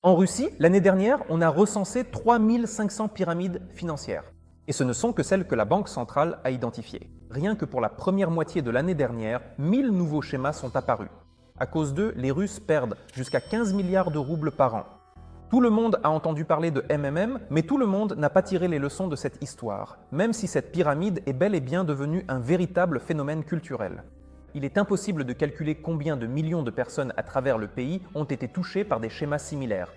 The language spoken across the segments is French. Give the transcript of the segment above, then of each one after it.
En Russie, l'année dernière, on a recensé 3500 pyramides financières. Et ce ne sont que celles que la Banque centrale a identifiées. Rien que pour la première moitié de l'année dernière, 1000 nouveaux schémas sont apparus. À cause d'eux, les Russes perdent jusqu'à 15 milliards de roubles par an. Tout le monde a entendu parler de MMM, mais tout le monde n'a pas tiré les leçons de cette histoire, même si cette pyramide est bel et bien devenue un véritable phénomène culturel. Il est impossible de calculer combien de millions de personnes à travers le pays ont été touchées par des schémas similaires.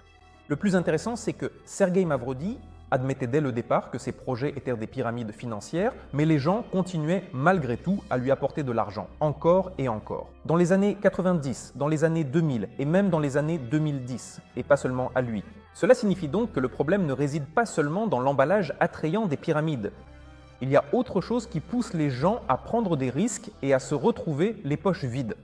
Le plus intéressant, c'est que Sergei Mavrodi admettait dès le départ que ses projets étaient des pyramides financières, mais les gens continuaient malgré tout à lui apporter de l'argent, encore et encore. Dans les années 90, dans les années 2000 et même dans les années 2010, et pas seulement à lui. Cela signifie donc que le problème ne réside pas seulement dans l'emballage attrayant des pyramides. Il y a autre chose qui pousse les gens à prendre des risques et à se retrouver les poches vides.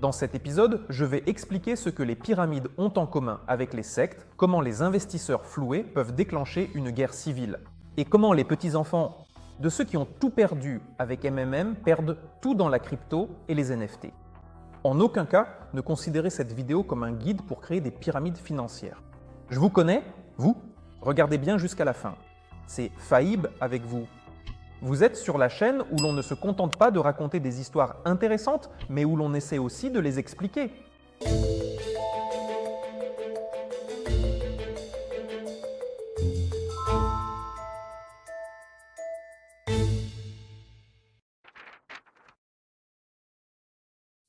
Dans cet épisode, je vais expliquer ce que les pyramides ont en commun avec les sectes, comment les investisseurs floués peuvent déclencher une guerre civile, et comment les petits-enfants de ceux qui ont tout perdu avec MMM perdent tout dans la crypto et les NFT. En aucun cas, ne considérez cette vidéo comme un guide pour créer des pyramides financières. Je vous connais, vous, regardez bien jusqu'à la fin. C'est Faïb avec vous. Vous êtes sur la chaîne où l'on ne se contente pas de raconter des histoires intéressantes, mais où l'on essaie aussi de les expliquer.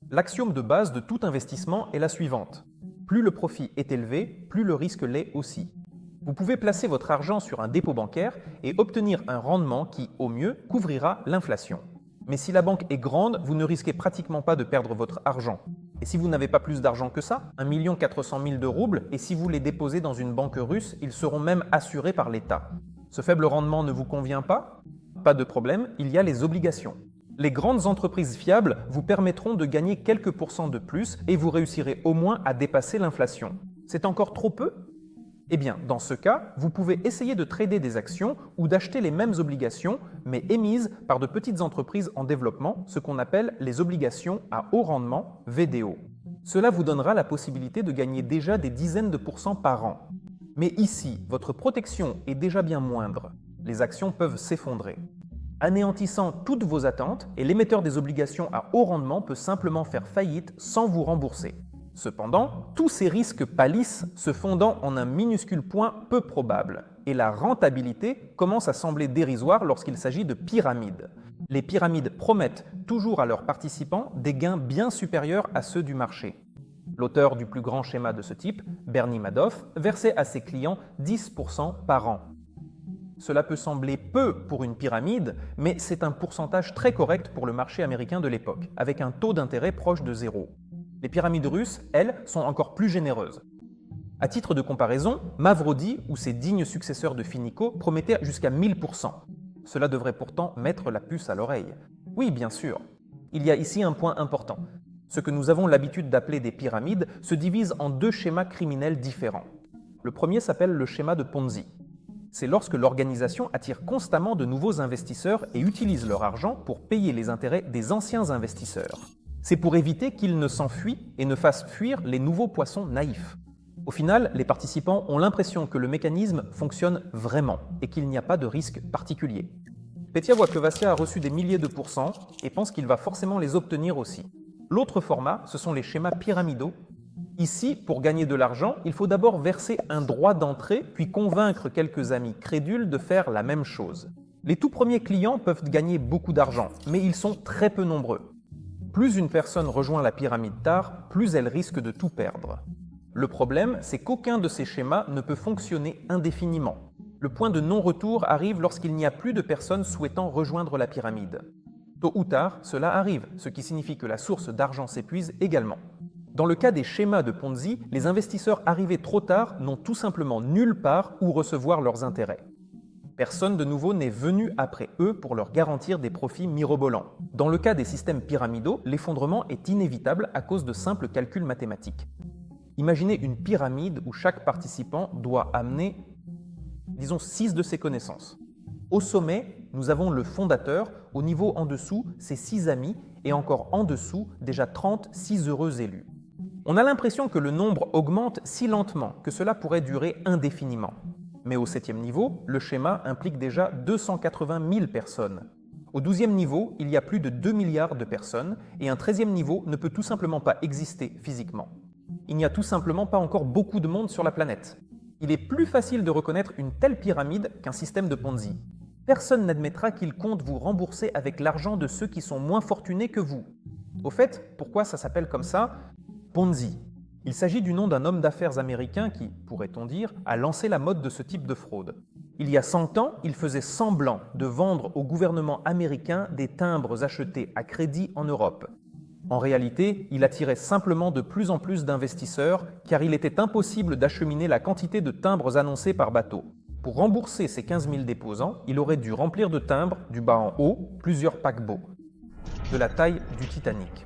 L'axiome de base de tout investissement est la suivante. Plus le profit est élevé, plus le risque l'est aussi. Vous pouvez placer votre argent sur un dépôt bancaire et obtenir un rendement qui, au mieux, couvrira l'inflation. Mais si la banque est grande, vous ne risquez pratiquement pas de perdre votre argent. Et si vous n'avez pas plus d'argent que ça, 1 400 000 de roubles, et si vous les déposez dans une banque russe, ils seront même assurés par l'État. Ce faible rendement ne vous convient pas? Pas de problème, il y a les obligations. Les grandes entreprises fiables vous permettront de gagner quelques pourcents de plus et vous réussirez au moins à dépasser l'inflation. C'est encore trop peu? Eh bien, dans ce cas, vous pouvez essayer de trader des actions ou d'acheter les mêmes obligations, mais émises par de petites entreprises en développement, ce qu'on appelle les obligations à haut rendement, VDO. Cela vous donnera la possibilité de gagner déjà des dizaines de pourcents par an. Mais ici, votre protection est déjà bien moindre. Les actions peuvent s'effondrer, anéantissant toutes vos attentes, et l'émetteur des obligations à haut rendement peut simplement faire faillite sans vous rembourser. Cependant, tous ces risques pâlissent, se fondant en un minuscule point peu probable, et la rentabilité commence à sembler dérisoire lorsqu'il s'agit de pyramides. Les pyramides promettent toujours à leurs participants des gains bien supérieurs à ceux du marché. L'auteur du plus grand schéma de ce type, Bernie Madoff, versait à ses clients 10% par an. Cela peut sembler peu pour une pyramide, mais c'est un pourcentage très correct pour le marché américain de l'époque, avec un taux d'intérêt proche de 0. Les pyramides russes, elles, sont encore plus généreuses. À titre de comparaison, Mavrodi ou ses dignes successeurs de Finico promettaient jusqu'à 1000%. Cela devrait pourtant mettre la puce à l'oreille. Oui, bien sûr. Il y a ici un point important. Ce que nous avons l'habitude d'appeler des pyramides se divise en deux schémas criminels différents. Le premier s'appelle le schéma de Ponzi. C'est lorsque l'organisation attire constamment de nouveaux investisseurs et utilise leur argent pour payer les intérêts des anciens investisseurs. C'est pour éviter qu'ils ne s'enfuient et ne fassent fuir les nouveaux poissons naïfs. Au final, les participants ont l'impression que le mécanisme fonctionne vraiment et qu'il n'y a pas de risque particulier. Petya voit que Vassia a reçu des milliers de pourcents et pense qu'il va forcément les obtenir aussi. L'autre format, ce sont les schémas pyramidaux. Ici, pour gagner de l'argent, il faut d'abord verser un droit d'entrée, puis convaincre quelques amis crédules de faire la même chose. Les tout premiers clients peuvent gagner beaucoup d'argent, mais ils sont très peu nombreux. Plus une personne rejoint la pyramide tard, plus elle risque de tout perdre. Le problème, c'est qu'aucun de ces schémas ne peut fonctionner indéfiniment. Le point de non-retour arrive lorsqu'il n'y a plus de personnes souhaitant rejoindre la pyramide. Tôt ou tard, cela arrive, ce qui signifie que la source d'argent s'épuise également. Dans le cas des schémas de Ponzi, les investisseurs arrivés trop tard n'ont tout simplement nulle part où recevoir leurs intérêts. Personne de nouveau n'est venu après eux pour leur garantir des profits mirobolants. Dans le cas des systèmes pyramidaux, l'effondrement est inévitable à cause de simples calculs mathématiques. Imaginez une pyramide où chaque participant doit amener, disons, 6 de ses connaissances. Au sommet, nous avons le fondateur, au niveau en dessous, ses 6 amis, et encore en dessous, déjà 36 heureux élus. On a l'impression que le nombre augmente si lentement que cela pourrait durer indéfiniment. Mais au 7e niveau, le schéma implique déjà 280 000 personnes. Au 12e niveau, il y a plus de 2 milliards de personnes et un 13e niveau ne peut tout simplement pas exister physiquement. Il n'y a tout simplement pas encore beaucoup de monde sur la planète. Il est plus facile de reconnaître une telle pyramide qu'un système de Ponzi. Personne n'admettra qu'il compte vous rembourser avec l'argent de ceux qui sont moins fortunés que vous. Au fait, pourquoi ça s'appelle comme ça? Ponzi. Il s'agit du nom d'un homme d'affaires américain qui, pourrait-on dire, a lancé la mode de ce type de fraude. Il y a 100 ans, il faisait semblant de vendre au gouvernement américain des timbres achetés à crédit en Europe. En réalité, il attirait simplement de plus en plus d'investisseurs car il était impossible d'acheminer la quantité de timbres annoncés par bateau. Pour rembourser ses 15 000 déposants, il aurait dû remplir de timbres, du bas en haut, plusieurs paquebots, de la taille du Titanic.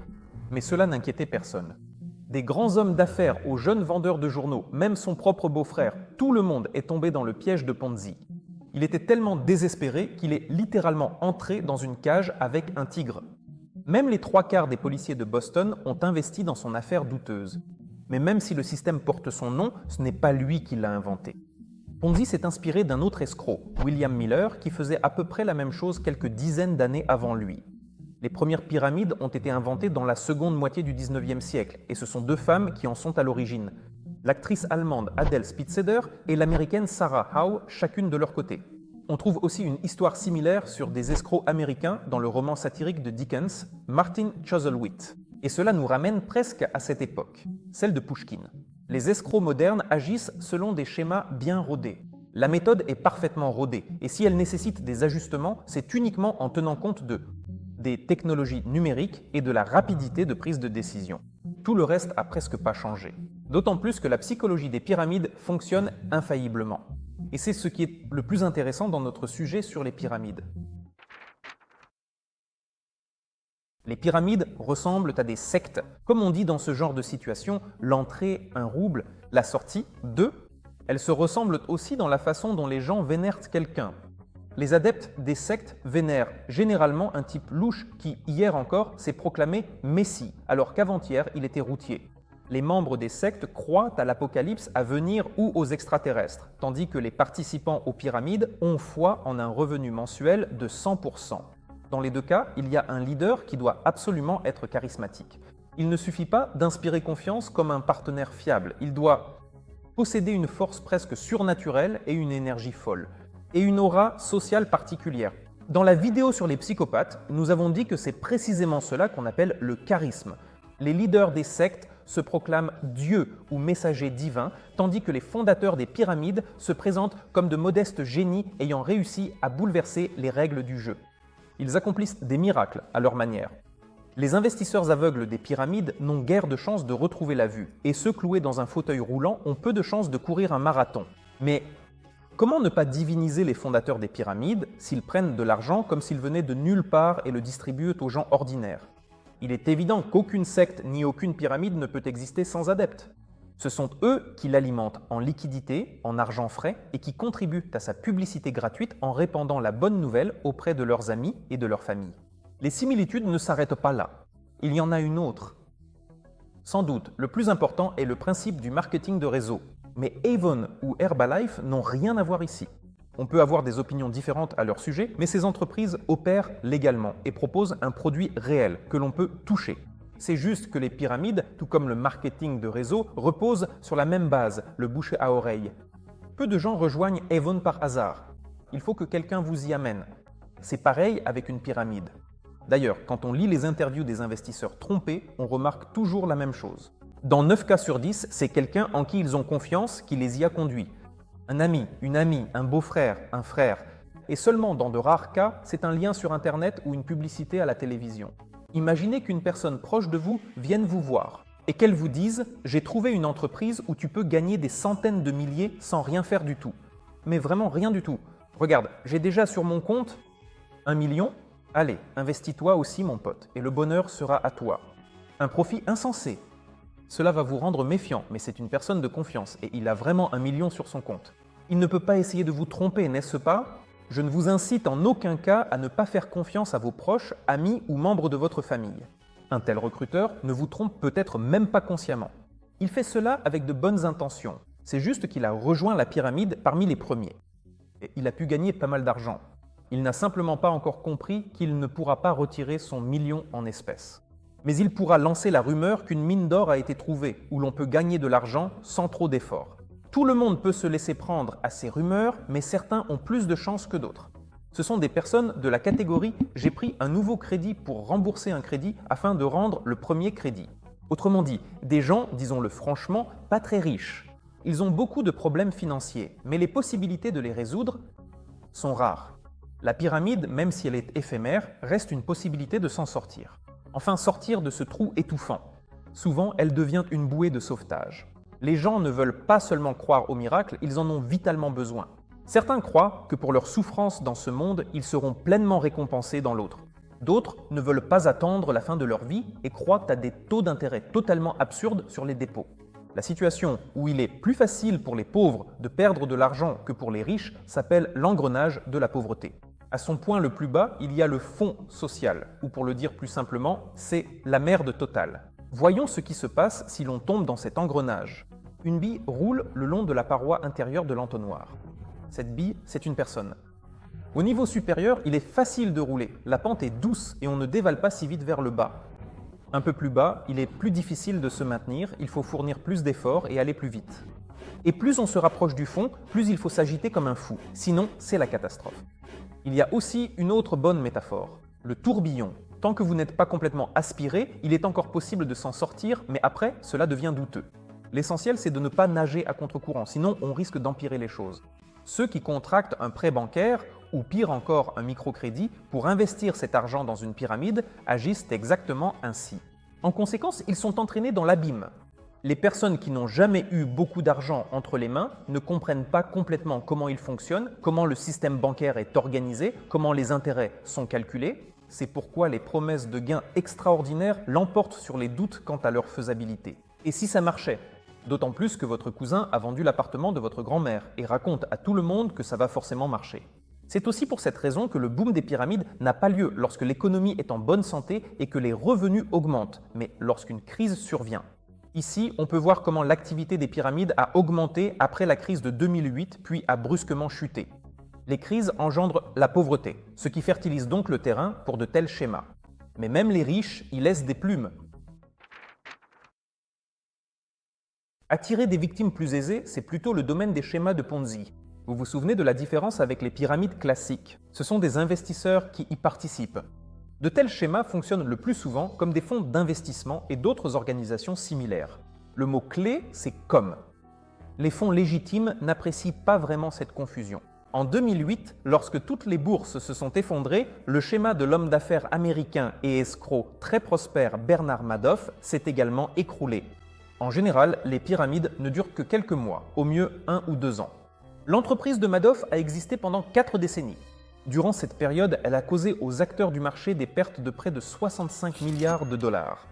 Mais cela n'inquiétait personne. Des grands hommes d'affaires aux jeunes vendeurs de journaux, même son propre beau-frère, tout le monde est tombé dans le piège de Ponzi. Il était tellement désespéré qu'il est littéralement entré dans une cage avec un tigre. Même les 3/4 des policiers de Boston ont investi dans son affaire douteuse. Mais même si le système porte son nom, ce n'est pas lui qui l'a inventé. Ponzi s'est inspiré d'un autre escroc, William Miller, qui faisait à peu près la même chose quelques dizaines d'années avant lui. Les premières pyramides ont été inventées dans la seconde moitié du 19e siècle, et ce sont deux femmes qui en sont à l'origine. L'actrice allemande Adele Spitzeder et l'américaine Sarah Howe, chacune de leur côté. On trouve aussi une histoire similaire sur des escrocs américains dans le roman satirique de Dickens, Martin Chuzzlewit. Et cela nous ramène presque à cette époque, celle de Pouchkine. Les escrocs modernes agissent selon des schémas bien rodés. La méthode est parfaitement rodée, et si elle nécessite des ajustements, c'est uniquement en tenant compte des technologies numériques et de la rapidité de prise de décision. Tout le reste a presque pas changé. D'autant plus que la psychologie des pyramides fonctionne infailliblement. Et c'est ce qui est le plus intéressant dans notre sujet sur les pyramides. Les pyramides ressemblent à des sectes. Comme on dit dans ce genre de situation, l'entrée, 1 rouble, la sortie, 2. Elles se ressemblent aussi dans la façon dont les gens vénèrent quelqu'un. Les adeptes des sectes vénèrent généralement un type louche qui, hier encore, s'est proclamé Messie, alors qu'avant-hier, il était routier. Les membres des sectes croient à l'apocalypse à venir ou aux extraterrestres, tandis que les participants aux pyramides ont foi en un revenu mensuel de 100%. Dans les deux cas, il y a un leader qui doit absolument être charismatique. Il ne suffit pas d'inspirer confiance comme un partenaire fiable, il doit posséder une force presque surnaturelle et une énergie folle, et une aura sociale particulière. Dans la vidéo sur les psychopathes, nous avons dit que c'est précisément cela qu'on appelle le charisme. Les leaders des sectes se proclament dieux ou messagers divins, tandis que les fondateurs des pyramides se présentent comme de modestes génies ayant réussi à bouleverser les règles du jeu. Ils accomplissent des miracles à leur manière. Les investisseurs aveugles des pyramides n'ont guère de chances de retrouver la vue, et ceux cloués dans un fauteuil roulant ont peu de chances de courir un marathon. Mais comment ne pas diviniser les fondateurs des pyramides s'ils prennent de l'argent comme s'ils venaient de nulle part et le distribuent aux gens ordinaires? Il est évident qu'aucune secte ni aucune pyramide ne peut exister sans adeptes. Ce sont eux qui l'alimentent en liquidité, en argent frais et qui contribuent à sa publicité gratuite en répandant la bonne nouvelle auprès de leurs amis et de leur famille. Les similitudes ne s'arrêtent pas là. Il y en a une autre. Sans doute, le plus important est le principe du marketing de réseau. Mais Avon ou Herbalife n'ont rien à voir ici. On peut avoir des opinions différentes à leur sujet, mais ces entreprises opèrent légalement et proposent un produit réel que l'on peut toucher. C'est juste que les pyramides, tout comme le marketing de réseau, reposent sur la même base, le bouche à oreille. Peu de gens rejoignent Avon par hasard. Il faut que quelqu'un vous y amène. C'est pareil avec une pyramide. D'ailleurs, quand on lit les interviews des investisseurs trompés, on remarque toujours la même chose. Dans 9 cas sur 10, c'est quelqu'un en qui ils ont confiance qui les y a conduits. Un ami, une amie, un beau-frère, un frère. Et seulement dans de rares cas, c'est un lien sur Internet ou une publicité à la télévision. Imaginez qu'une personne proche de vous vienne vous voir et qu'elle vous dise « J'ai trouvé une entreprise où tu peux gagner des centaines de milliers sans rien faire du tout. » Mais vraiment rien du tout. Regarde, j'ai déjà sur mon compte 1 million. Allez, investis-toi aussi mon pote et le bonheur sera à toi. Un profit insensé. Cela va vous rendre méfiant, mais c'est une personne de confiance et il a vraiment 1 million sur son compte. Il ne peut pas essayer de vous tromper, n'est-ce pas? Je ne vous incite en aucun cas à ne pas faire confiance à vos proches, amis ou membres de votre famille. Un tel recruteur ne vous trompe peut-être même pas consciemment. Il fait cela avec de bonnes intentions. C'est juste qu'il a rejoint la pyramide parmi les premiers. Et il a pu gagner pas mal d'argent. Il n'a simplement pas encore compris qu'il ne pourra pas retirer son million en espèces. Mais il pourra lancer la rumeur qu'une mine d'or a été trouvée, où l'on peut gagner de l'argent sans trop d'efforts. Tout le monde peut se laisser prendre à ces rumeurs, mais certains ont plus de chances que d'autres. Ce sont des personnes de la catégorie « j'ai pris un nouveau crédit pour rembourser un crédit afin de rendre le premier crédit ». Autrement dit, des gens, disons-le franchement, pas très riches. Ils ont beaucoup de problèmes financiers, mais les possibilités de les résoudre sont rares. La pyramide, même si elle est éphémère, reste une possibilité de s'en sortir. Enfin, sortir de ce trou étouffant. Souvent, elle devient une bouée de sauvetage. Les gens ne veulent pas seulement croire au miracle, ils en ont vitalement besoin. Certains croient que pour leur souffrance dans ce monde, ils seront pleinement récompensés dans l'autre. D'autres ne veulent pas attendre la fin de leur vie et croient à des taux d'intérêt totalement absurdes sur les dépôts. La situation où il est plus facile pour les pauvres de perdre de l'argent que pour les riches s'appelle l'engrenage de la pauvreté. À son point le plus bas, il y a le fonds social, ou pour le dire plus simplement, c'est la merde totale. Voyons ce qui se passe si l'on tombe dans cet engrenage. Une bille roule le long de la paroi intérieure de l'entonnoir. Cette bille, c'est une personne. Au niveau supérieur, il est facile de rouler. La pente est douce et on ne dévale pas si vite vers le bas. Un peu plus bas, il est plus difficile de se maintenir, il faut fournir plus d'efforts et aller plus vite. Et plus on se rapproche du fond, plus il faut s'agiter comme un fou. Sinon, c'est la catastrophe. Il y a aussi une autre bonne métaphore, le tourbillon. Tant que vous n'êtes pas complètement aspiré, il est encore possible de s'en sortir, mais après, cela devient douteux. L'essentiel, c'est de ne pas nager à contre-courant, sinon on risque d'empirer les choses. Ceux qui contractent un prêt bancaire, ou pire encore un microcrédit, pour investir cet argent dans une pyramide, agissent exactement ainsi. En conséquence, ils sont entraînés dans l'abîme. Les personnes qui n'ont jamais eu beaucoup d'argent entre les mains ne comprennent pas complètement comment il fonctionne, comment le système bancaire est organisé, comment les intérêts sont calculés. C'est pourquoi les promesses de gains extraordinaires l'emportent sur les doutes quant à leur faisabilité. Et si ça marchait? D'autant plus que votre cousin a vendu l'appartement de votre grand-mère et raconte à tout le monde que ça va forcément marcher. C'est aussi pour cette raison que le boom des pyramides n'a pas lieu lorsque l'économie est en bonne santé et que les revenus augmentent, mais lorsqu'une crise survient. Ici, on peut voir comment l'activité des pyramides a augmenté après la crise de 2008, puis a brusquement chuté. Les crises engendrent la pauvreté, ce qui fertilise donc le terrain pour de tels schémas. Mais même les riches y laissent des plumes. Attirer des victimes plus aisées, c'est plutôt le domaine des schémas de Ponzi. Vous vous souvenez de la différence avec les pyramides classiques? Ce sont des investisseurs qui y participent. De tels schémas fonctionnent le plus souvent comme des fonds d'investissement et d'autres organisations similaires. Le mot clé, c'est « comme ». Les fonds légitimes n'apprécient pas vraiment cette confusion. En 2008, lorsque toutes les bourses se sont effondrées, le schéma de l'homme d'affaires américain et escroc très prospère Bernard Madoff s'est également écroulé. En général, les pyramides ne durent que quelques mois, au mieux 1 ou 2 ans. L'entreprise de Madoff a existé pendant 4 décennies. Durant cette période, elle a causé aux acteurs du marché des pertes de près de 65 milliards de dollars.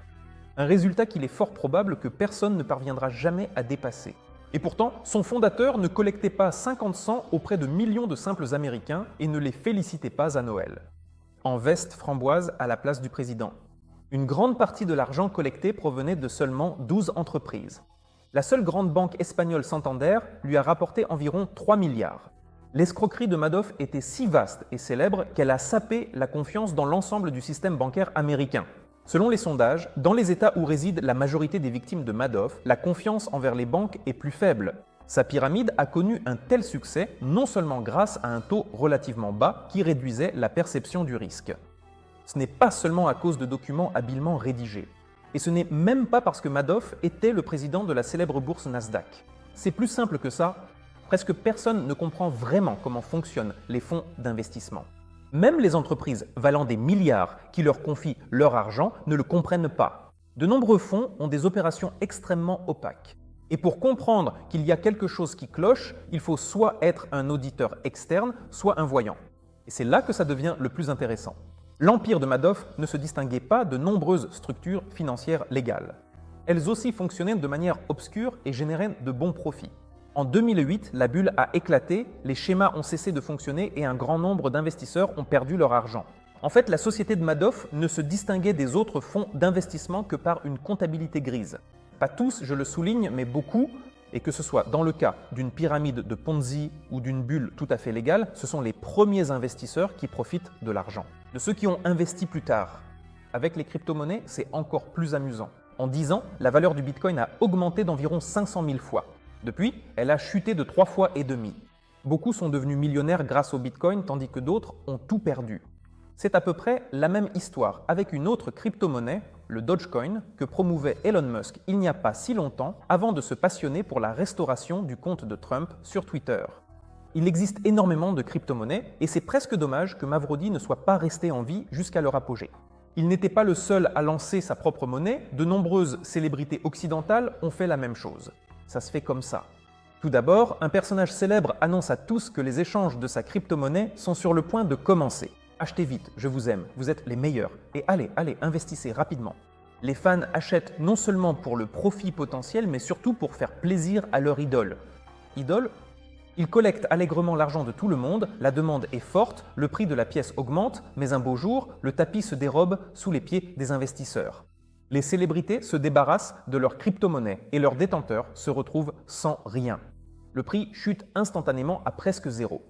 Un résultat qu'il est fort probable que personne ne parviendra jamais à dépasser. Et pourtant, son fondateur ne collectait pas 50 cents auprès de millions de simples Américains et ne les félicitait pas à Noël. En veste framboise à la place du président. Une grande partie de l'argent collecté provenait de seulement 12 entreprises. La seule grande banque espagnole Santander lui a rapporté environ 3 milliards. L'escroquerie de Madoff était si vaste et célèbre qu'elle a sapé la confiance dans l'ensemble du système bancaire américain. Selon les sondages, dans les États où réside la majorité des victimes de Madoff, la confiance envers les banques est plus faible. Sa pyramide a connu un tel succès non seulement grâce à un taux relativement bas qui réduisait la perception du risque. Ce n'est pas seulement à cause de documents habilement rédigés. Et ce n'est même pas parce que Madoff était le président de la célèbre bourse Nasdaq. C'est plus simple que ça. Presque personne ne comprend vraiment comment fonctionnent les fonds d'investissement. Même les entreprises valant des milliards qui leur confient leur argent ne le comprennent pas. De nombreux fonds ont des opérations extrêmement opaques. Et pour comprendre qu'il y a quelque chose qui cloche, il faut soit être un auditeur externe, soit un voyant. Et c'est là que ça devient le plus intéressant. L'empire de Madoff ne se distinguait pas de nombreuses structures financières légales. Elles aussi fonctionnaient de manière obscure et généraient de bons profits. En 2008, la bulle a éclaté, les schémas ont cessé de fonctionner et un grand nombre d'investisseurs ont perdu leur argent. En fait, la société de Madoff ne se distinguait des autres fonds d'investissement que par une comptabilité grise. Pas tous, je le souligne, mais beaucoup, et que ce soit dans le cas d'une pyramide de Ponzi ou d'une bulle tout à fait légale, ce sont les premiers investisseurs qui profitent de l'argent. De ceux qui ont investi plus tard. Avec les crypto-monnaies, c'est encore plus amusant. En 10 ans, la valeur du Bitcoin a augmenté d'environ 500 000 fois. Depuis, elle a chuté de 3 fois et demi. Beaucoup sont devenus millionnaires grâce au Bitcoin, tandis que d'autres ont tout perdu. C'est à peu près la même histoire avec une autre crypto-monnaie, le Dogecoin, que promouvait Elon Musk il n'y a pas si longtemps avant de se passionner pour la restauration du compte de Trump sur Twitter. Il existe énormément de crypto-monnaies et c'est presque dommage que Mavrodi ne soit pas resté en vie jusqu'à leur apogée. Il n'était pas le seul à lancer sa propre monnaie, de nombreuses célébrités occidentales ont fait la même chose. Ça se fait comme ça. Tout d'abord, un personnage célèbre annonce à tous que les échanges de sa crypto-monnaie sont sur le point de commencer. Achetez vite, je vous aime, vous êtes les meilleurs. Et allez, investissez rapidement. Les fans achètent non seulement pour le profit potentiel, mais surtout pour faire plaisir à leur idole. Idole ? Ils collectent allègrement l'argent de tout le monde, la demande est forte, le prix de la pièce augmente, mais un beau jour, le tapis se dérobe sous les pieds des investisseurs. Les célébrités se débarrassent de leur crypto-monnaie et leurs détenteurs se retrouvent sans rien. Le prix chute instantanément à presque zéro.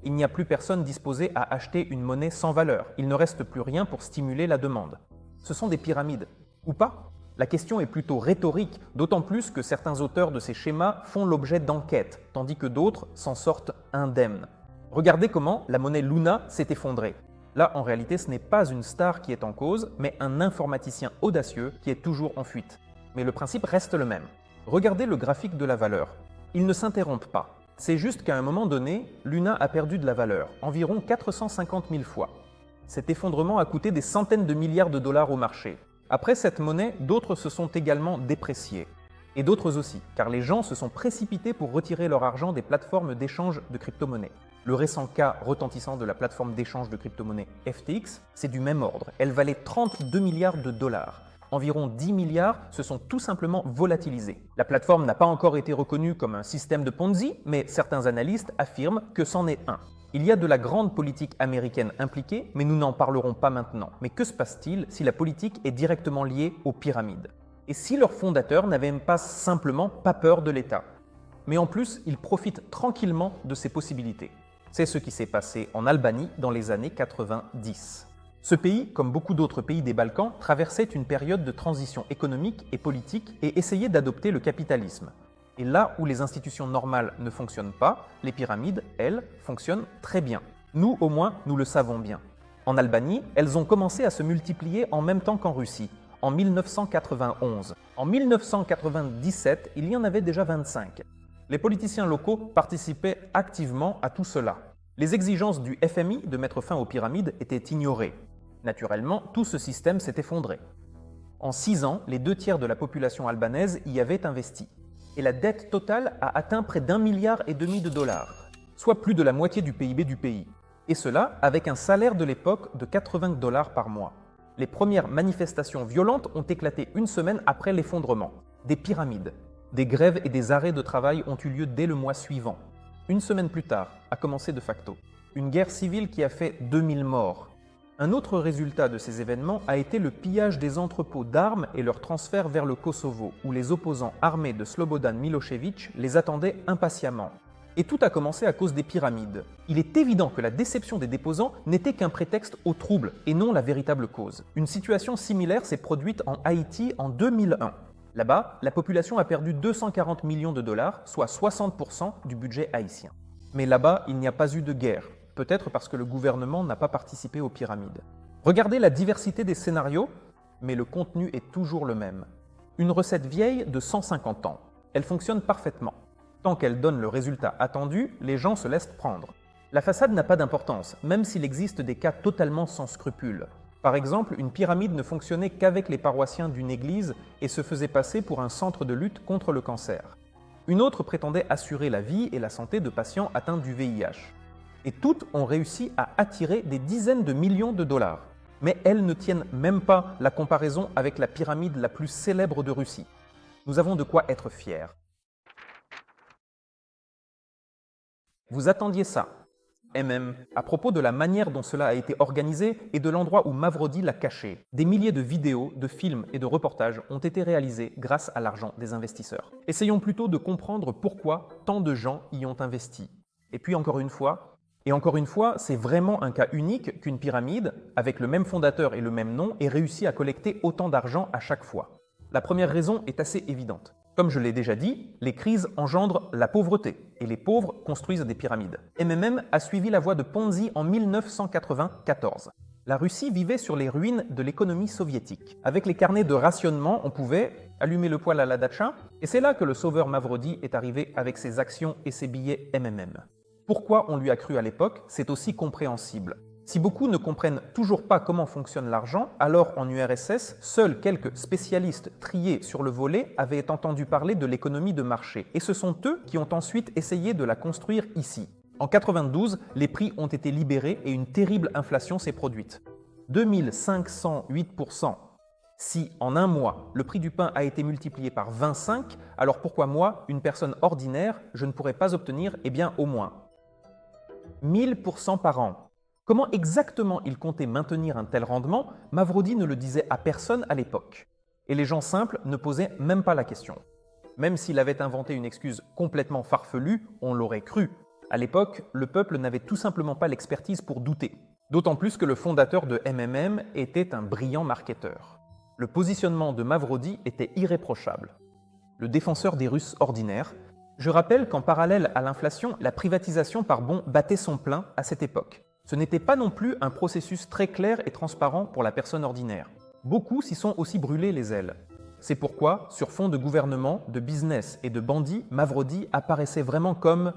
Il n'y a plus personne disposé à acheter une monnaie sans valeur. Il ne reste plus rien pour stimuler la demande. Ce sont des pyramides. Ou pas ? La question est plutôt rhétorique, d'autant plus que certains auteurs de ces schémas font l'objet d'enquêtes, tandis que d'autres s'en sortent indemnes. Regardez comment la monnaie Luna s'est effondrée. Là, en réalité, ce n'est pas une star qui est en cause, mais un informaticien audacieux qui est toujours en fuite. Mais le principe reste le même. Regardez le graphique de la valeur. Il ne s'interrompt pas. C'est juste qu'à un moment donné, Luna a perdu de la valeur, environ 450 000 fois. Cet effondrement a coûté des centaines de milliards de dollars au marché. Après cette monnaie, d'autres se sont également dépréciés. Et d'autres aussi, car les gens se sont précipités pour retirer leur argent des plateformes d'échange de crypto-monnaies. Le récent cas retentissant de la plateforme d'échange de crypto-monnaies FTX, c'est du même ordre. Elle valait 32 milliards de dollars. Environ 10 milliards se sont tout simplement volatilisés. La plateforme n'a pas encore été reconnue comme un système de Ponzi, mais certains analystes affirment que c'en est un. Il y a de la grande politique américaine impliquée, mais nous n'en parlerons pas maintenant. Mais que se passe-t-il si la politique est directement liée aux pyramides? Et si leurs fondateurs n'avaient même pas simplement pas peur de l'État? Mais en plus, ils profitent tranquillement de ces possibilités. C'est ce qui s'est passé en Albanie dans les années 90. Ce pays, comme beaucoup d'autres pays des Balkans, traversait une période de transition économique et politique et essayait d'adopter le capitalisme. Et là où les institutions normales ne fonctionnent pas, les pyramides, elles, fonctionnent très bien. Nous, au moins, nous le savons bien. En Albanie, elles ont commencé à se multiplier en même temps qu'en Russie, en 1991. En 1997, il y en avait déjà 25. Les politiciens locaux participaient activement à tout cela. Les exigences du FMI de mettre fin aux pyramides étaient ignorées. Naturellement, tout ce système s'est effondré. En 6 ans, les 2 tiers de la population albanaise y avaient investi. Et la dette totale a atteint près d'1,5 milliard de dollars, soit plus de la moitié du PIB du pays. Et cela avec un salaire de l'époque de 80 dollars par mois. Les premières manifestations violentes ont éclaté une semaine après l'effondrement. Des pyramides. Des grèves et des arrêts de travail ont eu lieu dès le mois suivant. Une semaine plus tard, a commencé de facto une guerre civile qui a fait 2000 morts. Un autre résultat de ces événements a été le pillage des entrepôts d'armes et leur transfert vers le Kosovo, où les opposants armés de Slobodan Milošević les attendaient impatiemment. Et tout a commencé à cause des pyramides. Il est évident que la déception des déposants n'était qu'un prétexte au trouble et non la véritable cause. Une situation similaire s'est produite en Haïti en 2001. Là-bas, la population a perdu 240 millions de dollars, soit 60% du budget haïtien. Mais là-bas, il n'y a pas eu de guerre. Peut-être parce que le gouvernement n'a pas participé aux pyramides. Regardez la diversité des scénarios, mais le contenu est toujours le même. Une recette vieille de 150 ans. Elle fonctionne parfaitement. Tant qu'elle donne le résultat attendu, les gens se laissent prendre. La façade n'a pas d'importance, même s'il existe des cas totalement sans scrupules. Par exemple, une pyramide ne fonctionnait qu'avec les paroissiens d'une église et se faisait passer pour un centre de lutte contre le cancer. Une autre prétendait assurer la vie et la santé de patients atteints du VIH. Et toutes ont réussi à attirer des dizaines de millions de dollars. Mais elles ne tiennent même pas la comparaison avec la pyramide la plus célèbre de Russie. Nous avons de quoi être fiers. Vous attendiez ça. à propos de la manière dont cela a été organisé et de l'endroit où Mavrodi l'a caché. Des milliers de vidéos, de films et de reportages ont été réalisés grâce à l'argent des investisseurs. Essayons plutôt de comprendre pourquoi tant de gens y ont investi. Et puis encore une fois, c'est vraiment un cas unique qu'une pyramide, avec le même fondateur et le même nom, ait réussi à collecter autant d'argent à chaque fois. La première raison est assez évidente. Comme je l'ai déjà dit, les crises engendrent la pauvreté et les pauvres construisent des pyramides. MMM a suivi la voie de Ponzi en 1994. La Russie vivait sur les ruines de l'économie soviétique. Avec les carnets de rationnement, on pouvait allumer le poêle à la datcha, et c'est là que le sauveur Mavrodi est arrivé avec ses actions et ses billets MMM. Pourquoi on lui a cru à l'époque, c'est aussi compréhensible. Si beaucoup ne comprennent toujours pas comment fonctionne l'argent, alors en URSS, seuls quelques spécialistes triés sur le volet avaient entendu parler de l'économie de marché. Et ce sont eux qui ont ensuite essayé de la construire ici. En 92, les prix ont été libérés et une terrible inflation s'est produite. 2508%. Si en un mois, le prix du pain a été multiplié par 25, alors pourquoi moi, une personne ordinaire, je ne pourrais pas obtenir, au moins 1000% par an? Comment exactement il comptait maintenir un tel rendement, Mavrodi ne le disait à personne à l'époque. Et les gens simples ne posaient même pas la question. Même s'il avait inventé une excuse complètement farfelue, on l'aurait cru. À l'époque, le peuple n'avait tout simplement pas l'expertise pour douter. D'autant plus que le fondateur de MMM était un brillant marketeur. Le positionnement de Mavrodi était irréprochable. Le défenseur des Russes ordinaires. Je rappelle qu'en parallèle à l'inflation, la privatisation par bons battait son plein à cette époque. Ce n'était pas non plus un processus très clair et transparent pour la personne ordinaire. Beaucoup s'y sont aussi brûlés les ailes. C'est pourquoi, sur fond de gouvernement, de business et de bandits, Mavrodi apparaissait vraiment comme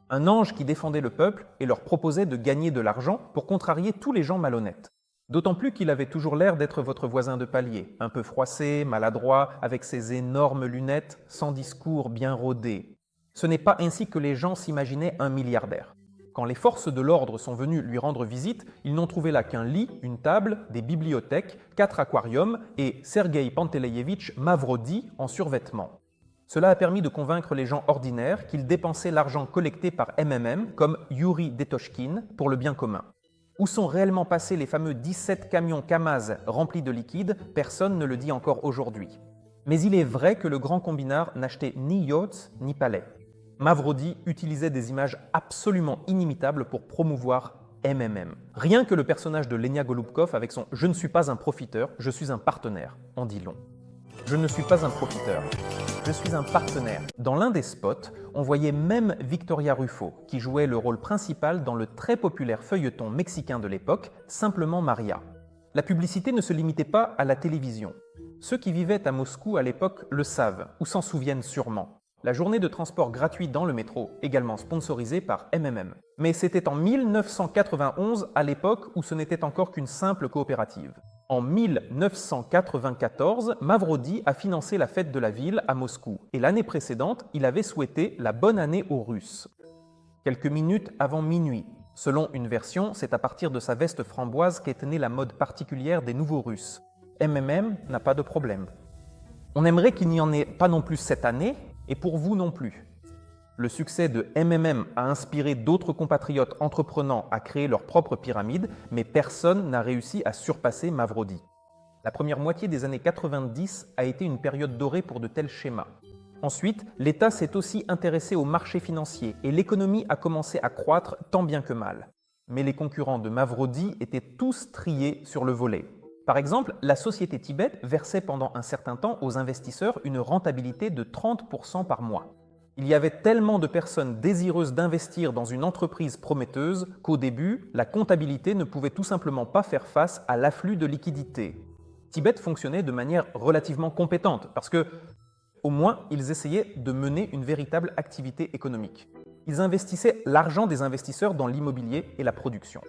un ange qui défendait le peuple et leur proposait de gagner de l'argent pour contrarier tous les gens malhonnêtes. D'autant plus qu'il avait toujours l'air d'être votre voisin de palier, un peu froissé, maladroit, avec ses énormes lunettes, sans discours bien rodé. Ce n'est pas ainsi que les gens s'imaginaient un milliardaire. Quand les forces de l'ordre sont venues lui rendre visite, ils n'ont trouvé là qu'un lit, une table, des bibliothèques, 4 aquariums et Sergueï Panteleyevitch Mavrodi en survêtement. Cela a permis de convaincre les gens ordinaires qu'ils dépensaient l'argent collecté par MMM, comme Yuri Detochkin, pour le bien commun. Où sont réellement passés les fameux 17 camions Kamaz remplis de liquide, personne ne le dit encore aujourd'hui. Mais il est vrai que le grand combinard n'achetait ni yachts ni palais. Mavrodi utilisait des images absolument inimitables pour promouvoir MMM. Rien que le personnage de Lenia Golubkov avec son « Je ne suis pas un profiteur, je suis un partenaire » en dit long. Je ne suis pas un profiteur, je suis un partenaire. Dans l'un des spots, on voyait même Victoria Ruffo, qui jouait le rôle principal dans le très populaire feuilleton mexicain de l'époque, Simplement Maria. La publicité ne se limitait pas à la télévision. Ceux qui vivaient à Moscou à l'époque le savent, ou s'en souviennent sûrement. La journée de transport gratuit dans le métro, également sponsorisée par MMM. Mais c'était en 1991, à l'époque où ce n'était encore qu'une simple coopérative. En 1994, Mavrodi a financé la fête de la ville à Moscou, et l'année précédente, il avait souhaité la bonne année aux Russes. Quelques minutes avant minuit. Selon une version, c'est à partir de sa veste framboise qu'est née la mode particulière des nouveaux Russes. MMM n'a pas de problème. On aimerait qu'il n'y en ait pas non plus cette année, et pour vous non plus. Le succès de MMM a inspiré d'autres compatriotes entreprenants à créer leur propre pyramide, mais personne n'a réussi à surpasser Mavrodi. La première moitié des années 90 a été une période dorée pour de tels schémas. Ensuite, l'État s'est aussi intéressé au marché financier et l'économie a commencé à croître tant bien que mal. Mais les concurrents de Mavrodi étaient tous triés sur le volet. Par exemple, la société Tibet versait pendant un certain temps aux investisseurs une rentabilité de 30% par mois. Il y avait tellement de personnes désireuses d'investir dans une entreprise prometteuse qu'au début, la comptabilité ne pouvait tout simplement pas faire face à l'afflux de liquidités. Tibet fonctionnait de manière relativement compétente parce que, au moins, ils essayaient de mener une véritable activité économique. Ils investissaient l'argent des investisseurs dans l'immobilier et la production.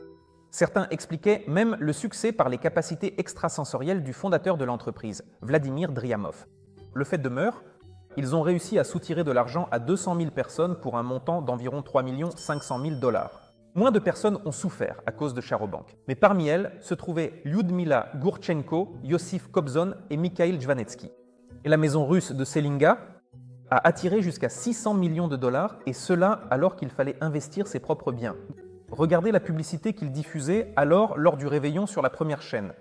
Certains expliquaient même le succès par les capacités extrasensorielles du fondateur de l'entreprise, Vladimir Dryamov. Le fait demeure, ils ont réussi à soutirer de l'argent à 200 000 personnes pour un montant d'environ 3 500 000 $. Moins de personnes ont souffert à cause de Charo-Bank, mais parmi elles se trouvaient Lyudmila Gurchenko, Yossif Kobzon et Mikhail Jvanetsky. Et la maison russe de Selinga a attiré jusqu'à 600 millions de $, et cela alors qu'il fallait investir ses propres biens. Regardez la publicité qu'il diffusait alors lors du réveillon sur la première chaîne.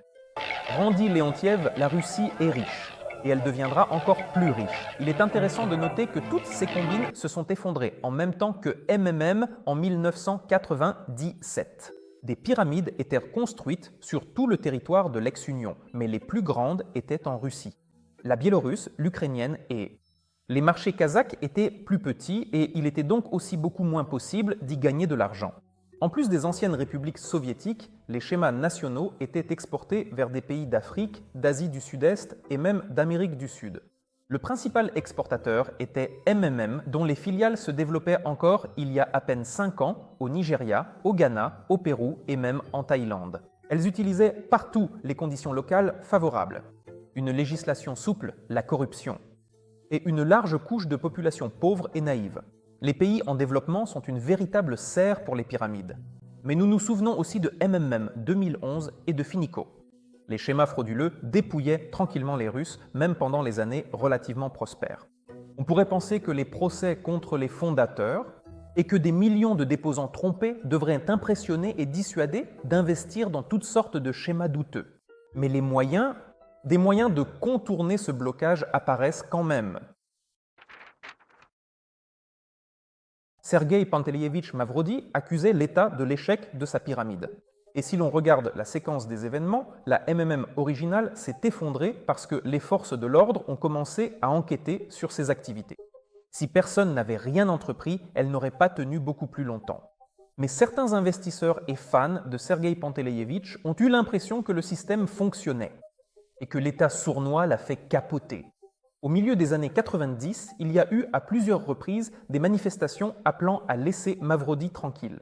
Rendit Léontiev, la Russie est riche, et elle deviendra encore plus riche. Il est intéressant de noter que toutes ces combines se sont effondrées en même temps que MMM en 1997. Des pyramides étaient construites sur tout le territoire de l'ex-Union, mais les plus grandes étaient en Russie. La biélorusse, l'ukrainienne et... Les marchés kazakhs étaient plus petits et il était donc aussi beaucoup moins possible d'y gagner de l'argent. En plus des anciennes républiques soviétiques, les schémas nationaux étaient exportés vers des pays d'Afrique, d'Asie du Sud-Est et même d'Amérique du Sud. Le principal exportateur était MMM, dont les filiales se développaient encore il y a à peine 5 ans au Nigeria, au Ghana, au Pérou et même en Thaïlande. Elles utilisaient partout les conditions locales favorables. Une législation souple, la corruption, et une large couche de population pauvre et naïve. Les pays en développement sont une véritable serre pour les pyramides. Mais nous nous souvenons aussi de MMM 2011 et de Finico. Les schémas frauduleux dépouillaient tranquillement les Russes, même pendant les années relativement prospères. On pourrait penser que les procès contre les fondateurs et que des millions de déposants trompés devraient impressionner et dissuader d'investir dans toutes sortes de schémas douteux. Mais des moyens de contourner ce blocage apparaissent quand même. Sergueï Pantelievitch Mavrodi accusait l'État de l'échec de sa pyramide. Et si l'on regarde la séquence des événements, la MMM originale s'est effondrée parce que les forces de l'ordre ont commencé à enquêter sur ses activités. Si personne n'avait rien entrepris, elle n'aurait pas tenu beaucoup plus longtemps. Mais certains investisseurs et fans de Sergueï Pantelievitch ont eu l'impression que le système fonctionnait et que l'État sournois l'a fait capoter. Au milieu des années 90, il y a eu à plusieurs reprises des manifestations appelant à laisser Mavrodi tranquille.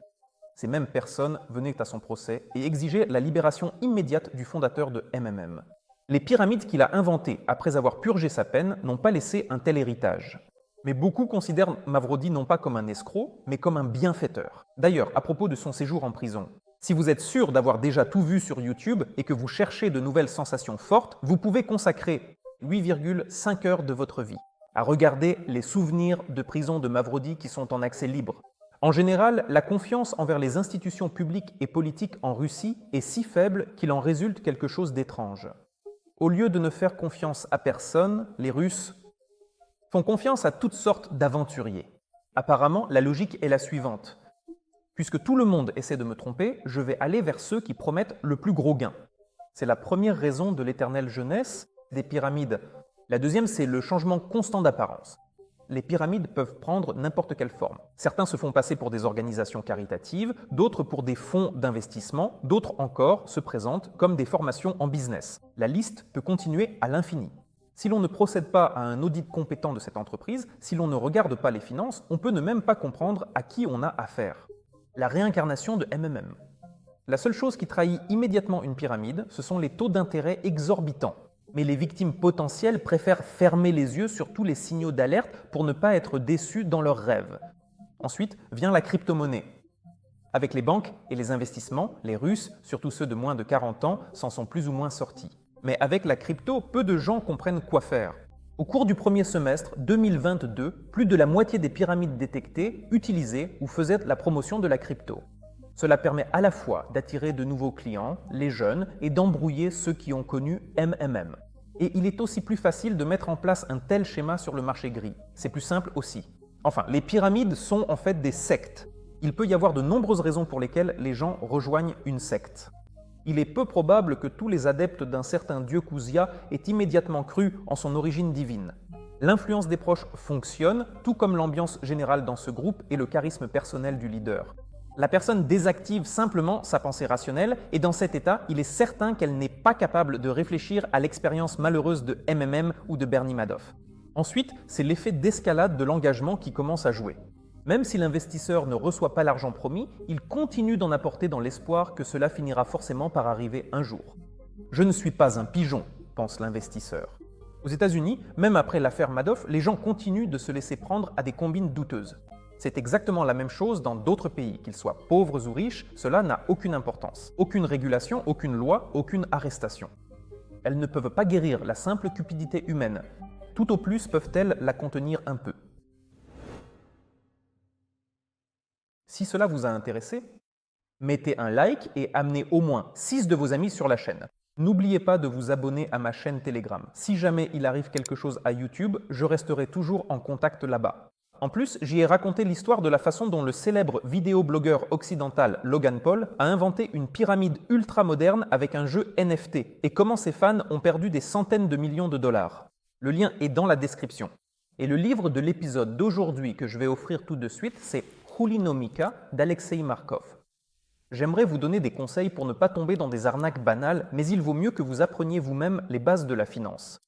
Ces mêmes personnes venaient à son procès et exigeaient la libération immédiate du fondateur de MMM. Les pyramides qu'il a inventées après avoir purgé sa peine n'ont pas laissé un tel héritage. Mais beaucoup considèrent Mavrodi non pas comme un escroc, mais comme un bienfaiteur. D'ailleurs, à propos de son séjour en prison, si vous êtes sûr d'avoir déjà tout vu sur YouTube et que vous cherchez de nouvelles sensations fortes, vous pouvez consacrer 8,5 heures de votre vie à regarder les souvenirs de prison de Mavrodi qui sont en accès libre. En général, la confiance envers les institutions publiques et politiques en Russie est si faible qu'il en résulte quelque chose d'étrange. Au lieu de ne faire confiance à personne, les Russes font confiance à toutes sortes d'aventuriers. Apparemment, la logique est la suivante. Puisque tout le monde essaie de me tromper, je vais aller vers ceux qui promettent le plus gros gain. C'est la première raison de l'éternelle jeunesse des pyramides. La deuxième, c'est le changement constant d'apparence. Les pyramides peuvent prendre n'importe quelle forme. Certains se font passer pour des organisations caritatives, d'autres pour des fonds d'investissement, d'autres encore se présentent comme des formations en business. La liste peut continuer à l'infini. Si l'on ne procède pas à un audit compétent de cette entreprise, si l'on ne regarde pas les finances, on peut ne même pas comprendre à qui on a affaire. La réincarnation de MMM. La seule chose qui trahit immédiatement une pyramide, ce sont les taux d'intérêt exorbitants. Mais les victimes potentielles préfèrent fermer les yeux sur tous les signaux d'alerte pour ne pas être déçus dans leurs rêves. Ensuite vient la crypto-monnaie. Avec les banques et les investissements, les Russes, surtout ceux de moins de 40 ans, s'en sont plus ou moins sortis. Mais avec la crypto, peu de gens comprennent quoi faire. Au cours du premier semestre 2022, plus de la moitié des pyramides détectées utilisaient ou faisaient la promotion de la crypto. Cela permet à la fois d'attirer de nouveaux clients, les jeunes, et d'embrouiller ceux qui ont connu MMM. Et il est aussi plus facile de mettre en place un tel schéma sur le marché gris. C'est plus simple aussi. Enfin, les pyramides sont en fait des sectes. Il peut y avoir de nombreuses raisons pour lesquelles les gens rejoignent une secte. Il est peu probable que tous les adeptes d'un certain dieu Kuzia aient immédiatement cru en son origine divine. L'influence des proches fonctionne, tout comme l'ambiance générale dans ce groupe et le charisme personnel du leader. La personne désactive simplement sa pensée rationnelle et dans cet état, il est certain qu'elle n'est pas capable de réfléchir à l'expérience malheureuse de MMM ou de Bernie Madoff. Ensuite, c'est l'effet d'escalade de l'engagement qui commence à jouer. Même si l'investisseur ne reçoit pas l'argent promis, il continue d'en apporter dans l'espoir que cela finira forcément par arriver un jour. « Je ne suis pas un pigeon », pense l'investisseur. Aux États-Unis, même après l'affaire Madoff, les gens continuent de se laisser prendre à des combines douteuses. C'est exactement la même chose dans d'autres pays, qu'ils soient pauvres ou riches, cela n'a aucune importance. Aucune régulation, aucune loi, aucune arrestation. Elles ne peuvent pas guérir la simple cupidité humaine. Tout au plus peuvent-elles la contenir un peu. Si cela vous a intéressé, Mettez un like et amenez au moins 6 de vos amis sur la chaîne. N'oubliez pas de vous abonner à ma chaîne Telegram. Si jamais il arrive quelque chose à YouTube, je resterai toujours en contact là-bas. En plus, j'y ai raconté l'histoire de la façon dont le célèbre vidéoblogueur occidental Logan Paul a inventé une pyramide ultra moderne avec un jeu NFT et comment ses fans ont perdu des centaines de millions de dollars. Le lien est dans la description. Et le livre de l'épisode d'aujourd'hui que je vais offrir tout de suite, c'est Khulinomika d'Alexei Markov. J'aimerais vous donner des conseils pour ne pas tomber dans des arnaques banales, mais il vaut mieux que vous appreniez vous-même les bases de la finance.